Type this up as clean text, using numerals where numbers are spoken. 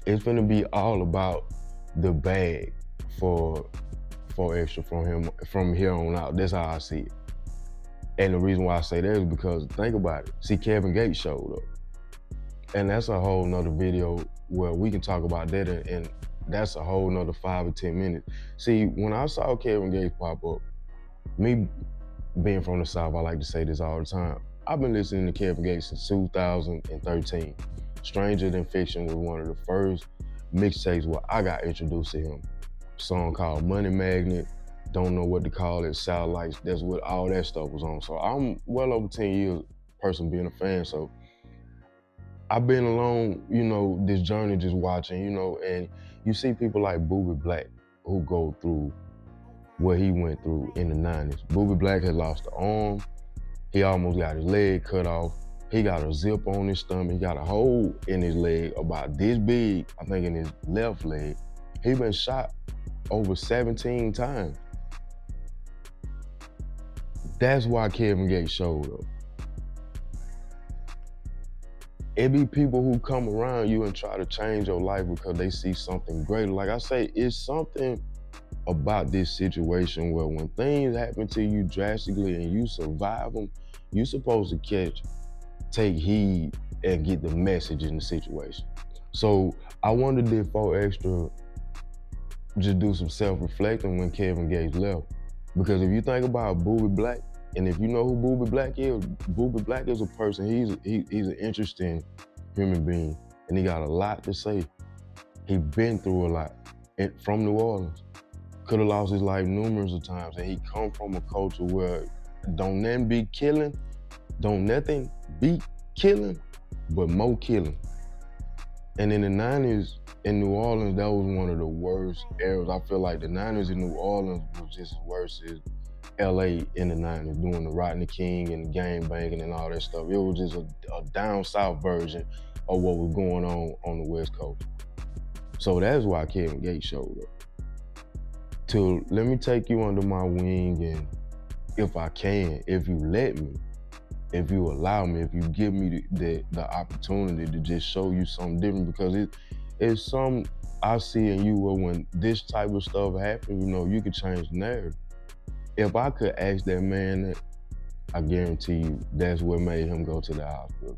It's gonna be all about the bag for Extra from here on out. That's how I see it. And the reason why I say that is because think about it. See, Kevin Gates showed up. And that's a whole nother video where we can talk about that, and that's a whole nother 5 or 10 minutes. See, when I saw Kevin Gates pop up, me being from the South, I like to say this all the time. I've been listening to Kevin Gates since 2013. Stranger Than Fiction was one of the first mixtapes where I got introduced to him. A song called Money Magnet, Don't Know What to Call It, Satellites, that's what all that stuff was on. So I'm well over 10 years person being a fan. So I've been along, this journey just watching, and you see people like Booby Black who go through what he went through in the 90s. Booby Black had lost an arm. He almost got his leg cut off. He got a zip on his stomach. He got a hole in his leg about this big, I think in his left leg. He been shot over 17 times. That's why Kevin Gates showed up. It be people who come around you and try to change your life because they see something greater. Like I say, it's something about this situation where when things happen to you drastically and you survive them, you're supposed to take heed and get the message in the situation. So I wondered if 4Extra just do some self-reflecting when Kevin Gates left. Because if you think about Booby Black, and if you know who Booby Black is a person, he's an interesting human being, and he got a lot to say. He been through a lot from New Orleans. Could have lost his life numerous of times, and he come from a culture where don't nothing be killing, but more killing. And in the 90s in New Orleans, that was one of the worst eras. I feel like the 90s in New Orleans was just as worse as LA in the 90s, doing the Rodney King and the gang banging and all that stuff. It was just a down south version of what was going on the West Coast. So that's why Kevin Gates showed up. To let me take you under my wing, and if I can, if you let me, if you allow me, if you give me the opportunity to just show you something different, because it's some I see in you where when this type of stuff happens, you can change the narrative. If I could ask that man that, I guarantee you that's what made him go to the hospital.